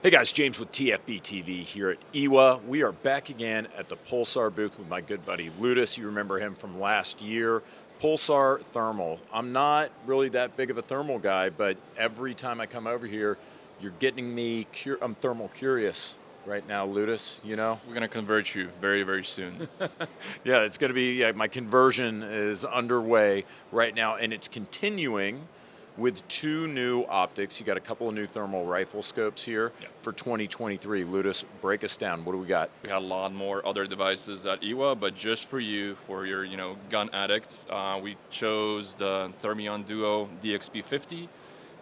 Hey guys, James with TFBTV here at EWA. We are back again at the Pulsar booth with my good buddy Ludus. You remember him from last year. Pulsar Thermal. I'm not really that big of a thermal guy, but every time I come over here, you're getting me, I'm thermal curious right now, Ludus, you know? We're going to convert you very, very soon. Yeah, it's going to be, yeah, my conversion is underway right now, and it's continuing with two new optics. You got a couple of new thermal rifle scopes here Yeah. for 2023. Ludus, break us down. What do we got? We had a lot more other devices at EWA, but just for you, for your gun addict, we chose the Thermion Duo DXP50.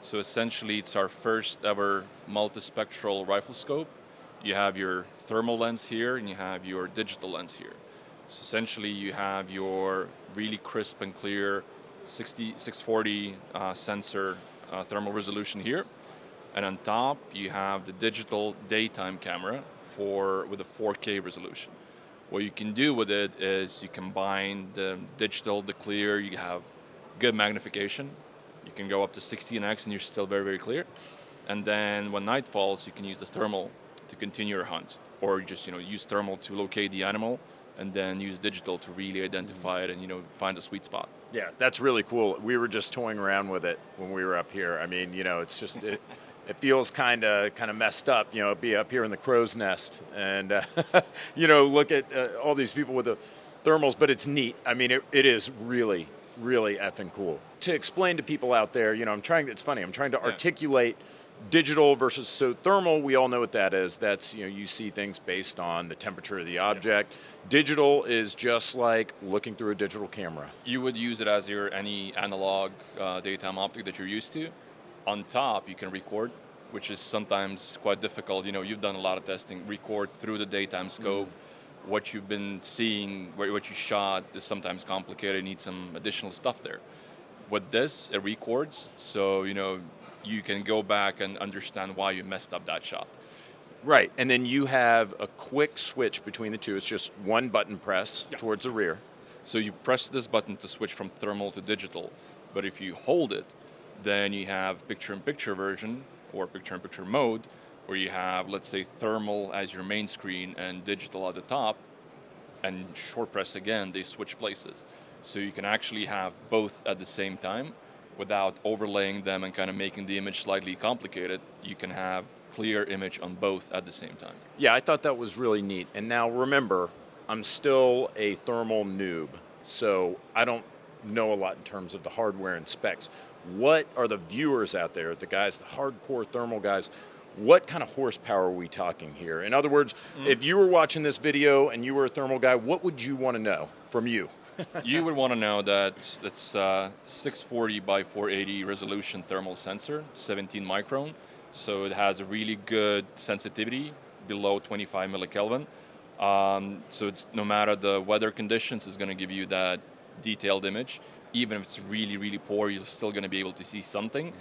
So essentially, it's our first ever multispectral rifle scope. You have your thermal lens here, and you have your digital lens here. So essentially, you have your really crisp and clear 640 sensor thermal resolution here, and on top you have the digital daytime camera with a 4K resolution. What you can do with it is you combine the digital, the clear, you have good magnification. You can go up to 16x and you're still very, very clear. And then when night falls, you can use the thermal to continue your hunt, or just use thermal to locate the animal, and then use digital to really identify it and find a sweet spot. Yeah, that's really cool. We were just toying around with it when we were up here. I mean, it's just it feels kind of messed up, be up here in the crow's nest and look at all these people with the thermals, but it's neat. I mean, it is really really effing cool. To explain to people out there, it's funny. I'm trying to articulate digital versus, so thermal, we all know what that is. That's, you see things based on the temperature of the object. Digital is just like looking through a digital camera. You would use it as any analog daytime optic that you're used to. On top, you can record, which is sometimes quite difficult. You've done a lot of testing, record through the daytime scope. What you've been seeing, what you shot is sometimes complicated, need some additional stuff there. With this, it records, so you can go back and understand why you messed up that shot. Right, and then you have a quick switch between the two. It's just one button press towards the rear. So you press this button to switch from thermal to digital, but if you hold it, then you have picture-in-picture version or picture-in-picture mode, where you have, let's say, thermal as your main screen and digital at the top, and short press again, they switch places. So you can actually have both at the same time without overlaying them and kind of making the image slightly complicated. You can have clear image on both at the same time. Yeah, I thought that was really neat. And now remember, I'm still a thermal noob, so I don't know a lot in terms of the hardware and specs. What are the viewers out there, the guys, the hardcore thermal guys, what kind of horsepower are we talking here? In other words, if you were watching this video and you were a thermal guy, what would you want to know from you? You would want to know that it's 640 by 480 resolution thermal sensor, 17 micron. So it has a really good sensitivity below 25 millikelvin. So it's, no matter the weather conditions, it's going to give you that detailed image. Even if it's really, really poor, you're still going to be able to see something.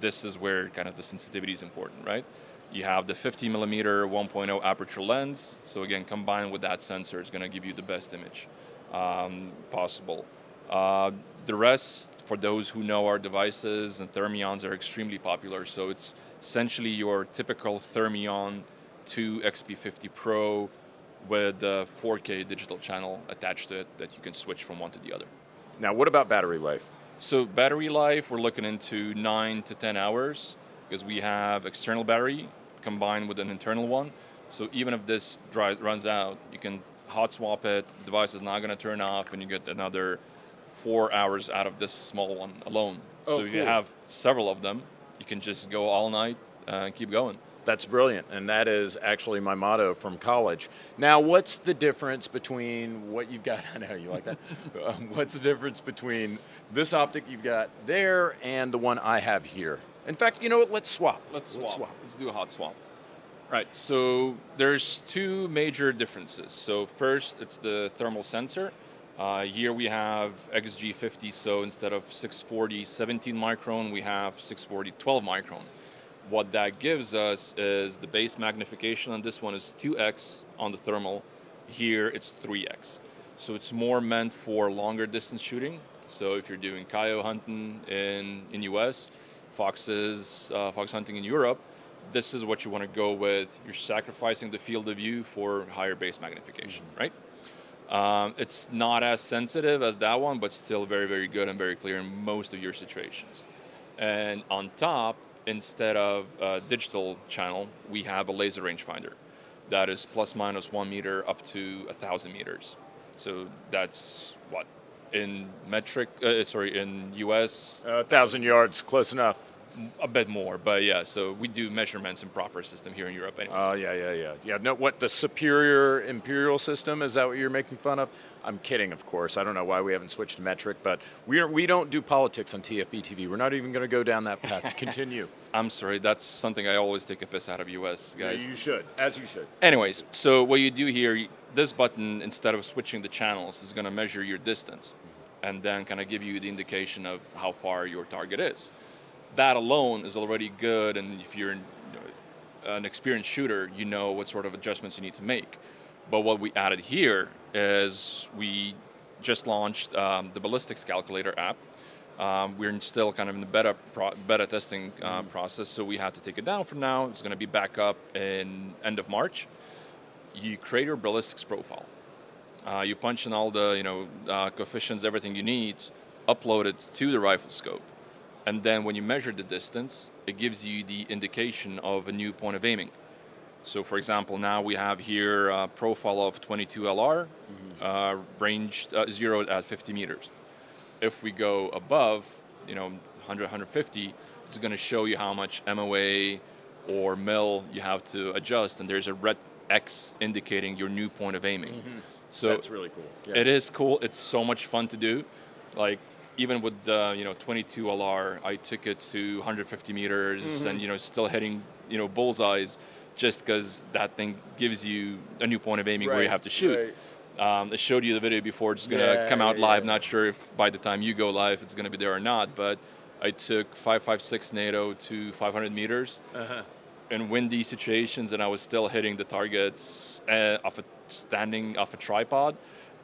This is where kind of the sensitivity is important, right? You have the 50 millimeter 1.0 aperture lens. So again, combined with that sensor, it's going to give you the best image possible. The rest, for those who know our devices, and Thermions are extremely popular. So it's essentially your typical Thermion 2 XP50 Pro with the 4K digital channel attached to it that you can switch from one to the other. Now, what about battery life? So battery life, we're looking into 9 to 10 hours because we have external battery combined with an internal one. So even if this runs out, you can hot swap it, the device is not going to turn off, and you get another 4 hours out of this small one alone. So if you have several of them, you can just go all night and keep going. That's brilliant, and that is actually my motto from college. Now, what's the difference between what you've got? I know you like that. What's the difference between this optic you've got there and the one I have here? In fact, you know what? Let's swap. Let's do a hot swap. Right, so there's two major differences. So first, it's the thermal sensor. Here we have XG50, so instead of 640 17 micron, we have 640 12 micron. What that gives us is the base magnification on this one is 2x on the thermal. Here it's 3x. So it's more meant for longer distance shooting. So if you're doing coyote hunting in US, fox hunting in Europe, this is what you want to go with. You're sacrificing the field of view for higher base magnification, right? It's not as sensitive as that one, but still very, very good and very clear in most of your situations. And on top, instead of a digital channel, we have a laser rangefinder that is plus minus 1 meter up to 1,000 meters. So that's what in in US, 1,000 yards, close enough. a bit more, but yeah. So we do measurements in proper system here in Europe anyway. Oh, yeah. No, what, the superior imperial system, is that what you're making fun of? I'm kidding, of course. I don't know why we haven't switched to metric, but we don't do politics on TFBTV. We're not even going to go down that path. Continue. I'm sorry, that's something I always take a piss out of US guys. You should, as you should. Anyways, so what you do here, this button, instead of switching the channels, is going to measure your distance and then kind of give you the indication of how far your target is. That alone is already good, and if you're an experienced shooter, you know what sort of adjustments you need to make. But what we added here is we just launched the Ballistic Calculator app. We're still kind of in the beta testing process, so we have to take it down for now. It's going to be back up in end of March. You create your ballistics profile. You punch in all the coefficients, everything you need, upload it to the rifle scope. And then when you measure the distance, it gives you the indication of a new point of aiming. So for example, now we have here a profile of 22 LR, ranged zeroed at 50 meters. If we go above, 100, 150, it's going to show you how much MOA or mil you have to adjust, and there's a red X indicating your new point of aiming. So that's really cool. Yeah. It is cool. It's so much fun to do. Like, even with the 22 LR, I took it to 150 meters and still hitting bullseyes, just because that thing gives you a new point of aiming where you have to shoot. I showed you the video before. It's going to come out live. Not sure if by the time you go live it's going to be there or not, but I took 5.56 NATO to 500 meters in windy situations, and I was still hitting the targets standing off a tripod.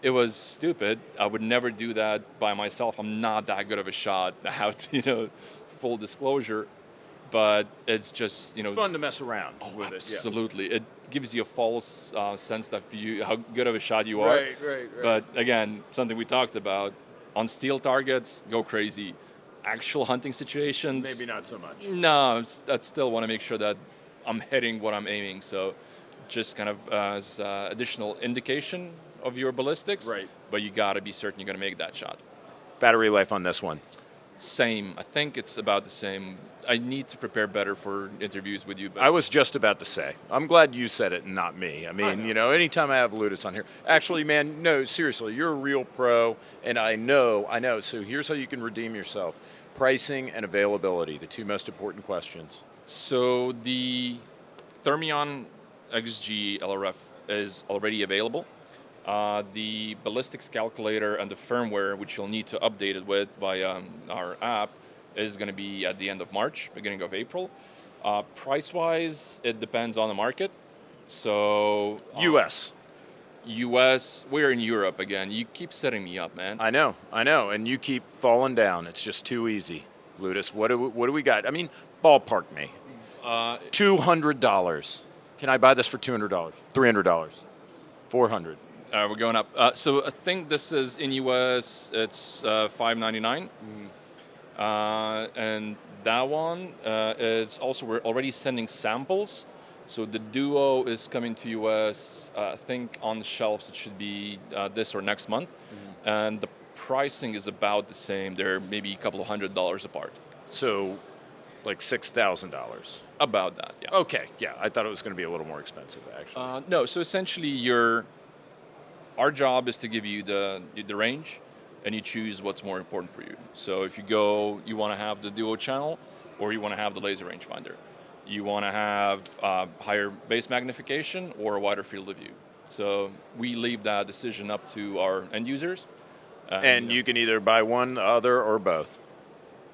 It was stupid. I would never do that by myself. I'm not that good of a shot. I have to, full disclosure. But it's just, it's fun to mess around with absolutely. It gives you a false sense that how good of a shot you are. Right. But again, something we talked about. On steel targets, go crazy. Actual hunting situations, maybe not so much. No, I still want to make sure that I'm hitting what I'm aiming. So just kind of as additional indication of your ballistics. Right. But you got to be certain you're going to make that shot. Battery life on this one? Same. I think it's about the same. I need to prepare better for interviews with you. But I was just about to say. I'm glad you said it and not me. I mean, anytime I have Ludus on here. Actually, man, no, seriously, you're a real pro, and I know. So here's how you can redeem yourself. Pricing and availability, the two most important questions. So the Thermion XG LRF is already available. The Ballistics Calculator and the firmware, which you'll need to update it with via our app, is going to be at the end of March, beginning of April. Price-wise, it depends on the market. So U.S., we're in Europe again. You keep setting me up, man. I know, and you keep falling down. It's just too easy. Ludus, what do we got? I mean, ballpark me. $200. Can I buy this for $200? $300? $400? We're going up. So I think this is in US. It's $599, and that one is also, we're already sending samples. So the Duo is coming to US. I think on the shelves it should be this or next month, and the pricing is about the same. They're maybe a couple of $100 apart. So, like $6,000. About that, yeah. Okay, yeah. I thought it was going to be a little more expensive, actually. No. So essentially, our job is to give you the range, and you choose what's more important for you. So if you want to have the Duo channel, or you want to have the laser rangefinder. You want to have higher base magnification or a wider field of view. So we leave that decision up to our end users. And you can either buy one, the other, or both.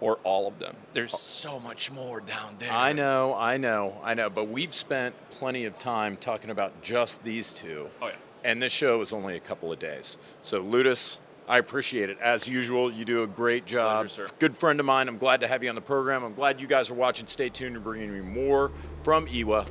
Or all of them. There's so much more down there. I know. But we've spent plenty of time talking about just these two. Oh, yeah. And this show is only a couple of days. So Ludus, I appreciate it. As usual, you do a great job. Pleasure, sir. Good friend of mine. I'm glad to have you on the program. I'm glad you guys are watching. Stay tuned and bringing you more from IWA.